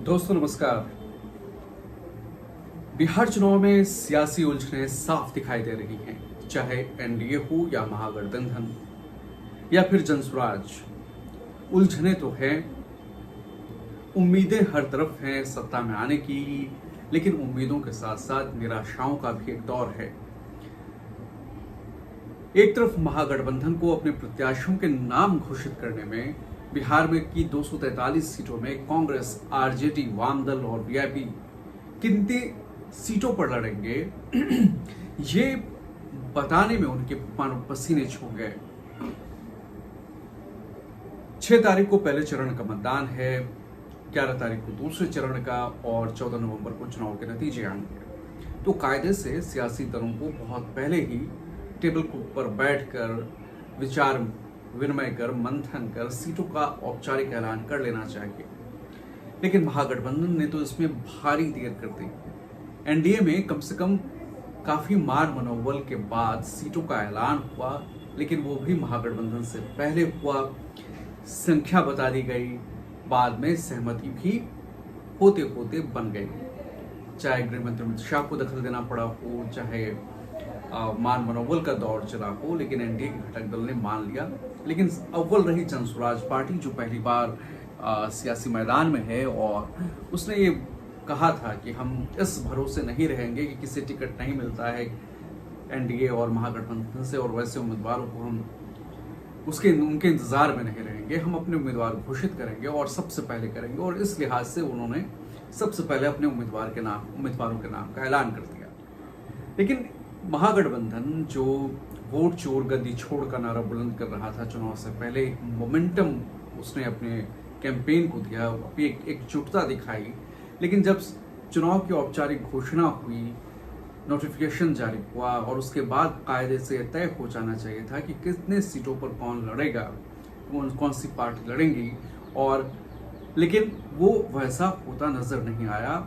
दोस्तों नमस्कार। बिहार चुनाव में सियासी उलझनें साफ दिखाई दे रही हैं, चाहे एनडीए हो या महागठबंधन या फिर जनसुराज। उलझनें तो हैं, उम्मीदें हर तरफ हैं सत्ता में आने की, लेकिन उम्मीदों के साथ साथ निराशाओं का भी एक दौर है। एक तरफ महागठबंधन को अपने प्रत्याशियों के नाम घोषित करने में बिहार में की 243 सीटों में कांग्रेस, आरजेडी, वामदल और वीआईपी कितनी सीटों पर लड़ेंगे ये बताने में उनके पसीने छूट गए। 6 तारीख को पहले चरण का मतदान है, 11 तारीख को दूसरे चरण का और 14 नवंबर को चुनाव के नतीजे आएंगे। तो कायदे से सियासी दलों को बहुत पहले ही टेबल पर बैठकर विचार विनिमय कर, मंथन कर सीटों का औपचारिक ऐलान कर लेना चाहिए, लेकिन महागठबंधन ने तो इसमें भारी देर कर दी। एनडीए में कम से कम काफी मार मनोबल के बाद सीटों का ऐलान हुआ, लेकिन वो भी महागठबंधन से पहले हुआ। संख्या बता दी गई, बाद में सहमति भी होते होते बन गई। चाहे गृह मंत्री अमित शाह को दखल देना पड़ा हो, चाहे मान मनोबल का दौर चला हो, लेकिन एनडीए के घटक दल ने मान लिया। लेकिन अव्वल रही जनसुराज पार्टी, जो पहली बार सियासी मैदान में है, और उसने ये कहा था कि हम इस भरोसे नहीं रहेंगे कि किसी टिकट नहीं मिलता है एनडीए और महागठबंधन से, और वैसे उम्मीदवारों को हम उनके इंतजार में नहीं रहेंगे, हम अपने उम्मीदवार घोषित करेंगे और सबसे पहले करेंगे। और इस लिहाज से उन्होंने सबसे पहले अपने उम्मीदवारों के नाम का ऐलान कर दिया। लेकिन महागठबंधन जो वोट चोर गद्दी छोड़ का नारा बुलंद कर रहा था चुनाव से पहले, मोमेंटम उसने अपने कैंपेन को दिया, अपनी एकजुटता दिखाई। लेकिन जब चुनाव की औपचारिक घोषणा हुई, नोटिफिकेशन जारी हुआ और उसके बाद कायदे से तय हो जाना चाहिए था कि कितने सीटों पर कौन लड़ेगा, कौन सी पार्टी लड़ेंगी, और लेकिन वो वैसा होता नजर नहीं आया।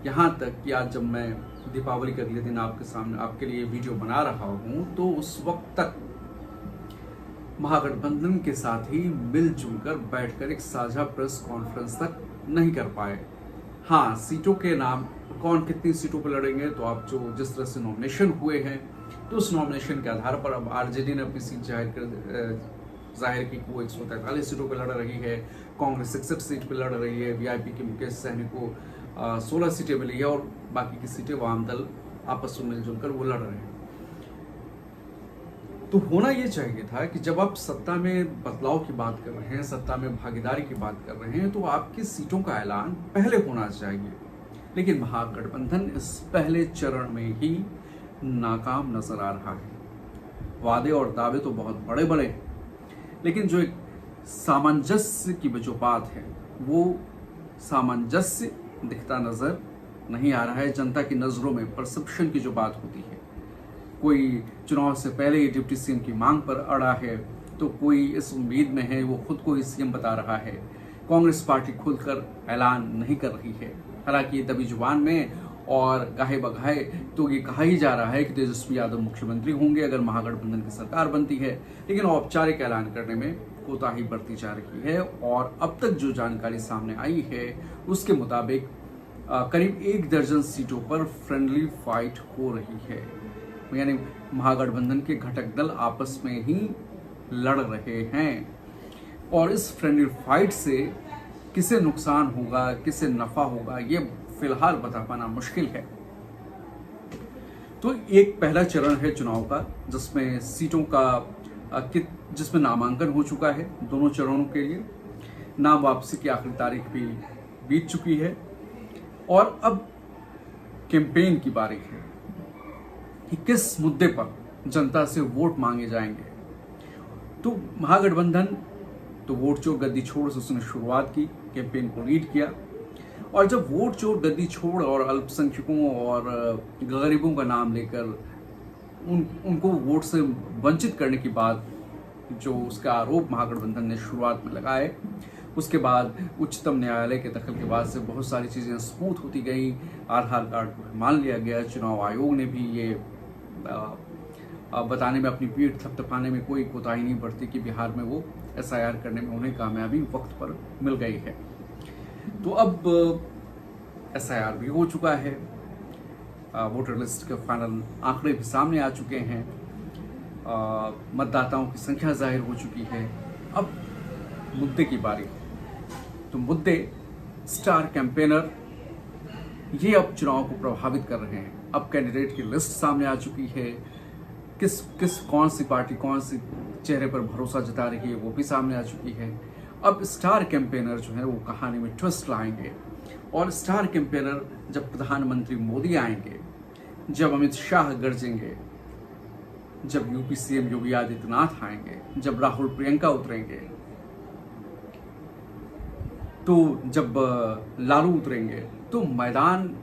यहाँ तक कि आज जब मैं दीपावली के अगले दिन आपके लिए वीडियो बना रहा हूँ, तो उस वक्त तक महागठबंधन के साथ ही मिलजुल कर बैठकर एक साझा प्रेस कॉन्फ्रेंस तक नहीं कर पाए। हाँ, सीटों के नाम, कौन कितनी सीटों पर लड़ेंगे, तो आप जिस तरह से नॉमिनेशन हुए हैं, तो उस नॉमिनेशन के आधार पर अब आरजेडी ने अपनी सीट जाहिर की, वो 143 सीटों पर लड़ रही है, कांग्रेस 61 सीट पर लड़ रही है, वीआईपी के मुकेश सहनी को 16 सीटें मिली है, और बाकी की सीटें वामदल आपस में मिलजुल कर वो लड़ रहे हैं। तो होना ये चाहिए था कि जब आप सत्ता में बदलाव की बात कर रहे हैं, सत्ता में भागीदारी की बात कर रहे हैं, तो आपकी सीटों का ऐलान पहले होना चाहिए। लेकिन महागठबंधन इस पहले चरण में ही नाकाम नजर आ रहा है। वादे और दावे तो बहुत बड़े बड़े हैं, लेकिन जो एक सामंजस्य की जो बात है, वो सामंजस्य दिखता नजर नहीं आ रहा है। जनता की नजरों में परसेप्शन की जो बात होती है, कोई चुनाव से पहले ही डिप्टी सीएम की मांग पर अड़ा है, तो कोई इस उम्मीद में है, वो खुद को ही सीएम बता रहा है। कांग्रेस पार्टी खुलकर ऐलान नहीं कर रही है, हालांकि दबी जुबान में और गाहे बगाहे तो ये कहा ही जा रहा है कि तेजस्वी यादव मुख्यमंत्री होंगे अगर महागठबंधन की सरकार बनती है, लेकिन औपचारिक ऐलान करने में कोताही बरती जा रही है। और अब तक जो जानकारी सामने आई है, उसके मुताबिक करीब 1 दर्जन सीटों पर फ्रेंडली फाइट हो रही है, यानी महागठबंधन के घटक दल आपस में ही लड़ रहे हैं। और इस फ्रेंडली फाइट से किसे नुकसान होगा, किसे नफा होगा, ये फिलहाल बता पाना मुश्किल है। तो एक पहला चरण है चुनाव का, जिसमें सीटों का जिसमें नामांकन हो चुका है दोनों चरणों के लिए। नाम वापसी की आखिरी तारीख भी बीत चुकी है, और अब कैंपेन की बारी है कि किस मुद्दे पर जनता से वोट मांगे जाएंगे। तो महागठबंधन तो वोट चोर गद्दी छोड़ से उसने शुरुआत की, कैंपेन को लीड किया। और जब वोट चोर गद्दी छोड़ और अल्पसंख्यकों और गरीबों का नाम लेकर उनको वोट से वंचित करने की बात, जो उसका आरोप महागठबंधन ने शुरुआत में लगाए, उसके बाद उच्चतम न्यायालय के दखल के बाद से बहुत सारी चीज़ें स्मूथ होती गई। आधार कार्ड को मान लिया गया, चुनाव आयोग ने भी ये बताने में, अपनी पीठ थपथपाने में कोई कोताही नहीं बरती कि बिहार में वो एसआईआर करने में उन्हें कामयाबी वक्त पर मिल गई है। तो अब SIR भी हो चुका है, वोटर लिस्ट के फाइनल आंकड़े भी सामने आ चुके हैं, मतदाताओं की संख्या जाहिर हो चुकी है। अब मुद्दे की बारी। तो मुद्दे, स्टार कैंपेनर, ये अब चुनाव को प्रभावित कर रहे हैं। अब कैंडिडेट की लिस्ट सामने आ चुकी है, कौन सी पार्टी कौन सी चेहरे पर भरोसा जता रही है वो भी सामने आ चुकी है। अब स्टार कैंपेनर जो है वो कहानी में ट्विस्ट लाएंगे, और स्टार कैंपेनर जब प्रधानमंत्री मोदी आएंगे, जब अमित शाह गरजेंगे, जब यूपी सीएम योगी आदित्यनाथ आएंगे, जब राहुल प्रियंका उतरेंगे, तो जब लालू उतरेंगे, तो मैदान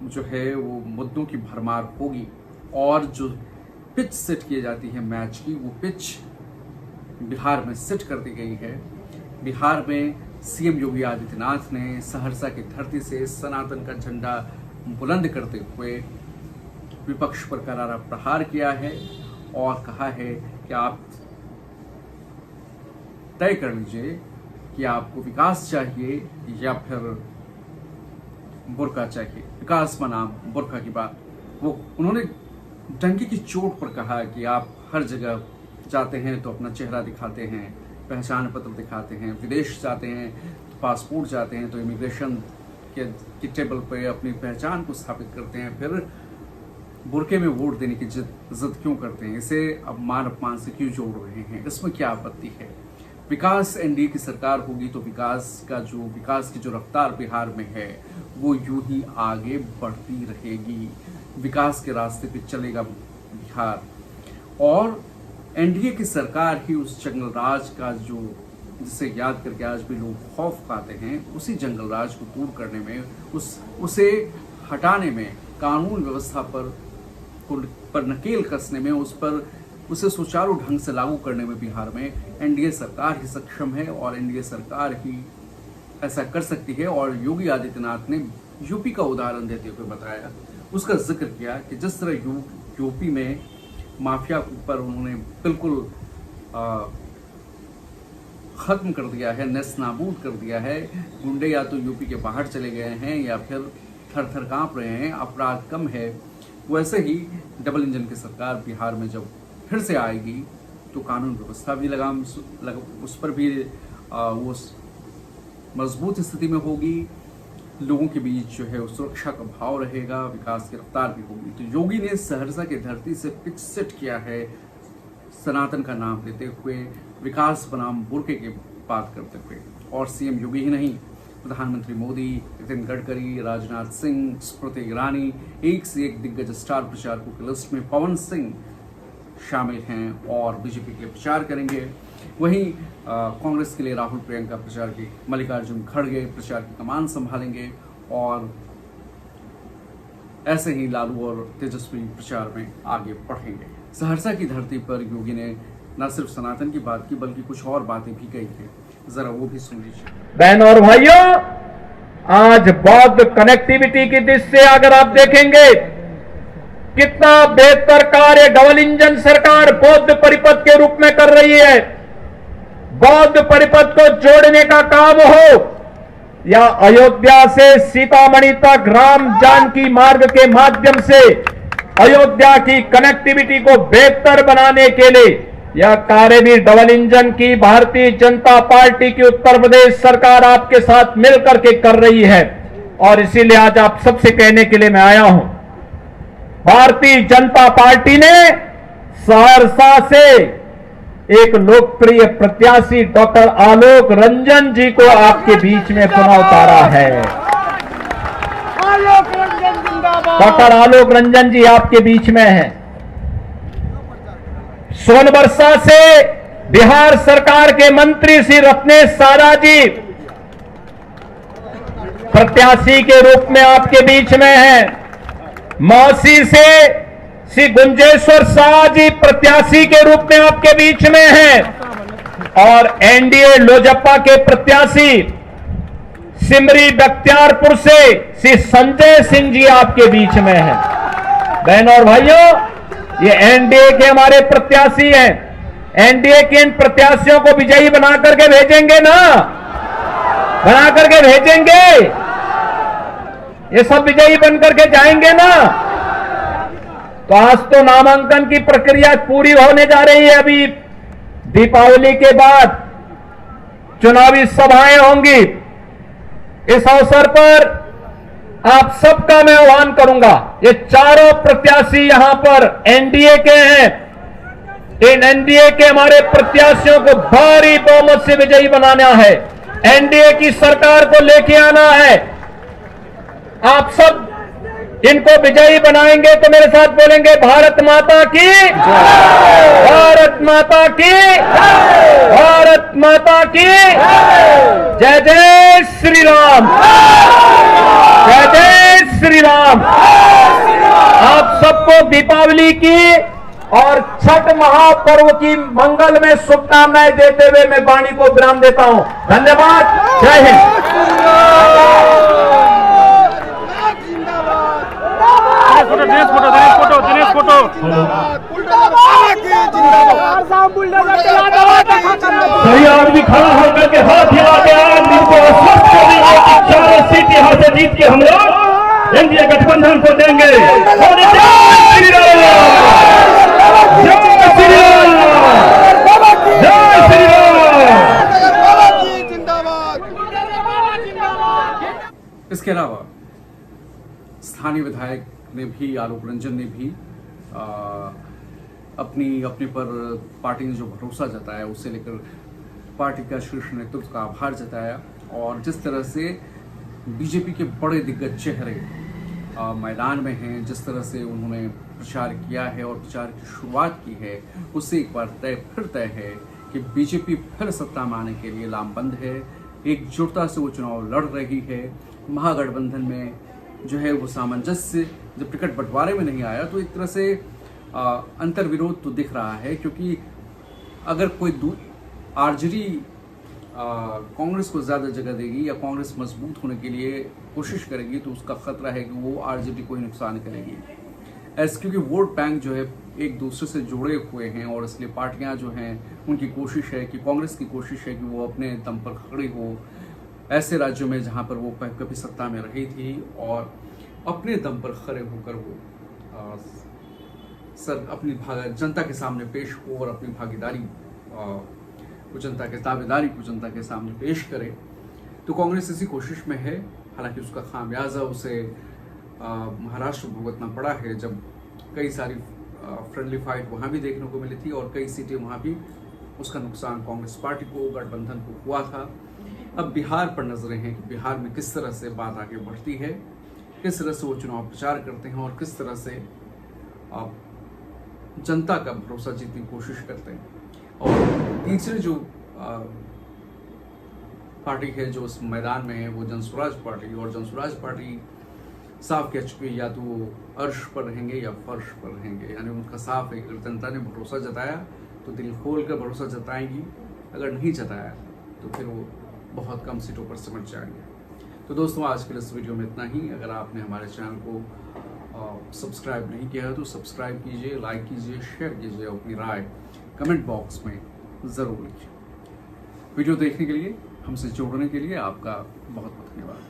जो है वो मुद्दों की भरमार होगी। और जो पिच सेट की जाती है मैच की, वो पिच बिहार में सेट कर दी गई है। बिहार में सीएम योगी आदित्यनाथ ने सहरसा की धरती से सनातन का झंडा बुलंद करते हुए विपक्ष पर करारा प्रहार किया है और कहा है कि आप तय कर लीजिए कि आपको विकास चाहिए या फिर बुर्का चाहिए। विकास बनाम बुर्का की बात वो उन्होंने डंके की चोट पर कहा कि आप हर जगह जाते हैं तो अपना चेहरा दिखाते हैं, पहचान पत्र दिखाते हैं, विदेश जाते हैं तो पासपोर्ट जाते हैं, तो इमिग्रेशन के टेबल पे अपनी पहचान को स्थापित करते हैं, फिर बुरके में वोट देने की जिद क्यों करते हैं? इसे अपमान अपमान से क्यों जोड़ रहे हैं? इसमें क्या आपत्ति है? विकास एनडीए की सरकार होगी तो विकास की जो रफ्तार बिहार में है वो यूं ही आगे बढ़ती रहेगी। विकास के रास्ते पे चलेगा बिहार, और एनडीए की सरकार ही उस जंगल राज का जिसे याद करके आज भी लोग खौफ खाते हैं, उसी जंगल राज को दूर करने में, उसे हटाने में, कानून व्यवस्था पर नकेल कसने में, उसे सुचारू ढंग से लागू करने में बिहार में एनडीए सरकार ही सक्षम है और एनडीए सरकार ही ऐसा कर सकती है। और योगी आदित्यनाथ ने यूपी का उदाहरण देते हुए बताया, उसका जिक्र किया कि जिस तरह यूपी में माफिया पर उन्होंने बिल्कुल खत्म कर दिया है, नेस्त नाबूद कर दिया है। गुंडे या तो यूपी के बाहर चले गए हैं या फिर थर थर कांप रहे हैं, अपराध कम है। वैसे ही डबल इंजन की सरकार बिहार में जब फिर से आएगी तो कानून व्यवस्था भी उस पर भी वो मजबूत स्थिति में होगी, लोगों के बीच जो है सुरक्षा का भाव रहेगा, विकास की रफ्तार भी होगी। तो योगी ने सहरसा की धरती से पिच सेट किया है, सनातन का नाम लेते हुए, विकास बनाम बुर्के की बात करते हुए। और सीएम योगी ही नहीं, प्रधानमंत्री मोदी, नितिन गडकरी, राजनाथ सिंह, स्मृति ईरानी, एक से एक दिग्गज स्टार प्रचारकों की लिस्ट में पवन सिंह शामिल हैं और बीजेपी के लिए प्रचार करेंगे। वहीं कांग्रेस के लिए राहुल प्रियंका प्रचार की, मल्लिकार्जुन खड़गे प्रचार की कमान संभालेंगे, और ऐसे ही लालू और तेजस्वी प्रचार में आगे बढ़ेंगे। सहरसा की धरती पर योगी ने न सिर्फ सनातन की बात की बल्कि कुछ और बातें भी कही हैं, जरा वो भी सुन लीजिए। बहनों और भाइयों, आज बौद्ध कनेक्टिविटी की दृष्टि से अगर आप देखेंगे कितना बेहतर कार्य डबल इंजन सरकार बौद्ध परिपथ के रूप में कर रही है। बौद्ध परिपथ को जोड़ने का काम हो या अयोध्या से सीतामढ़ी तक राम जानकी मार्ग के माध्यम से अयोध्या की कनेक्टिविटी को बेहतर बनाने के लिए यह कार्य भी डबल इंजन की भारतीय जनता पार्टी की उत्तर प्रदेश सरकार आपके साथ मिलकर के कर रही है। और इसीलिए आज आप सबसे कहने के लिए मैं आया हूं, भारतीय जनता पार्टी ने सहरसा से एक लोकप्रिय प्रत्याशी डॉक्टर आलोक रंजन जी को आपके बीच में पुनः उतारा है। डॉक्टर आलोक रंजन जी आपके बीच में हैं। सोनबरसा से बिहार सरकार के मंत्री श्री रत्नेश सारा जी प्रत्याशी के रूप में आपके बीच में हैं। मौसी से श्री गुंजेश्वर शाह जी प्रत्याशी के रूप में आपके बीच में हैं। और एनडीए लोजपा के प्रत्याशी सिमरी बख्तियारपुर से श्री संजय सिंह जी आपके बीच में हैं। बहनों और भाइयों, ये एनडीए के हमारे प्रत्याशी हैं। एनडीए के इन प्रत्याशियों को विजयी बना करके भेजेंगे ना, बना करके भेजेंगे। ये सब विजयी बनकर के जाएंगे ना। तो आज तो नामांकन की प्रक्रिया पूरी होने जा रही है। अभी दीपावली के बाद चुनावी सभाएं होंगी। इस अवसर पर आप सबका मैं आह्वान करूंगा। ये चारों प्रत्याशी यहां पर एनडीए के हैं। इन एनडीए के हमारे प्रत्याशियों को भारी बहुमत से विजयी बनाना है। एनडीए की सरकार को लेके आना है। आप सब इनको विजयी बनाएंगे तो मेरे साथ बोलेंगे भारत माता की भारत माता की भारत माता की जय जय श्री राम, जय जय श्री राम। आप सबको दीपावली की और छठ महापर्व की मंगल में शुभकामनाएं देते हुए मैं वाणी को विराम देता हूं। धन्यवाद। जय हिंद। दिनेश फोटो सही आदमी खड़ा होकर के हाथ हिला के आदमी को आश्वस्त कर देंगे कि 4 सीट यहाँ से जीत के हम लोग एनडीए गठबंधन को देंगे। और जय श्री राम, जय श्री राम, जय श्री राम। इसके अलावा स्थानीय विधायक ने भी, आलोक रंजन ने भी अपने पर पार्टी ने जो भरोसा जताया उससे लेकर पार्टी का शीर्ष नेतृत्व का आभार जताया। और जिस तरह से बीजेपी के बड़े दिग्गज चेहरे मैदान में हैं, जिस तरह से उन्होंने प्रचार किया है और प्रचार की शुरुआत की है, उससे एक बार तय है कि बीजेपी फिर सत्ता में आने के लिए लामबंद है। एकजुटता से वो चुनाव लड़ रही है। महागठबंधन में जो है वो सामंजस्य जब टिकट बंटवारे में नहीं आया तो एक तरह से अंतर्विरोध तो दिख रहा है, क्योंकि अगर कोई आरजेडी कांग्रेस को ज़्यादा जगह देगी या कांग्रेस मजबूत होने के लिए कोशिश करेगी तो उसका खतरा है कि वो आरजेडी को ही नुकसान करेगी। क्योंकि वोट बैंक जो है एक दूसरे से जुड़े हुए हैं और इसलिए पार्टियां जो हैं उनकी कोशिश है कि कांग्रेस की कोशिश है कि वो अपने दम पर खड़ी हो ऐसे राज्यों में जहां पर वो कभी सत्ता में रही थी और अपने दम पर खड़े होकर वो अपनी जनता के सामने पेश हो और अपनी भागीदारी को जनता के दावेदारी को जनता के सामने पेश करे। तो कांग्रेस इसी कोशिश में है। हालांकि उसका खामियाजा उसे महाराष्ट्र भुगतना पड़ा है, जब कई सारी फ्रेंडली फाइट वहाँ भी देखने को मिली थी और कई सीटें वहाँ भी उसका नुकसान कांग्रेस पार्टी को, गठबंधन को हुआ था। अब बिहार पर नजरें हैं कि बिहार में किस तरह से बात आगे बढ़ती है, किस तरह से वो चुनाव प्रचार करते हैं और किस तरह से जनता का भरोसा जीतने की कोशिश करते हैं। और तीसरी जो पार्टी है जो इस मैदान में है वो जनसुराज पार्टी, और जनसुराज पार्टी साफ कह चुकी है या तो वो अर्श पर रहेंगे या फर्श पर रहेंगे। यानी उनका साफ है, अगर जनता ने भरोसा जताया तो दिल खोल कर भरोसा जताएंगी, अगर नहीं जताया तो फिर वो बहुत कम सीटों पर सिमट जाएंगे। तो दोस्तों आज के इस वीडियो में इतना ही। अगर आपने हमारे चैनल को सब्सक्राइब नहीं किया है तो सब्सक्राइब कीजिए, लाइक कीजिए, शेयर कीजिए, अपनी राय कमेंट बॉक्स में ज़रूर लिखिए। वीडियो देखने के लिए, हमसे जोड़ने के लिए आपका बहुत बहुत धन्यवाद।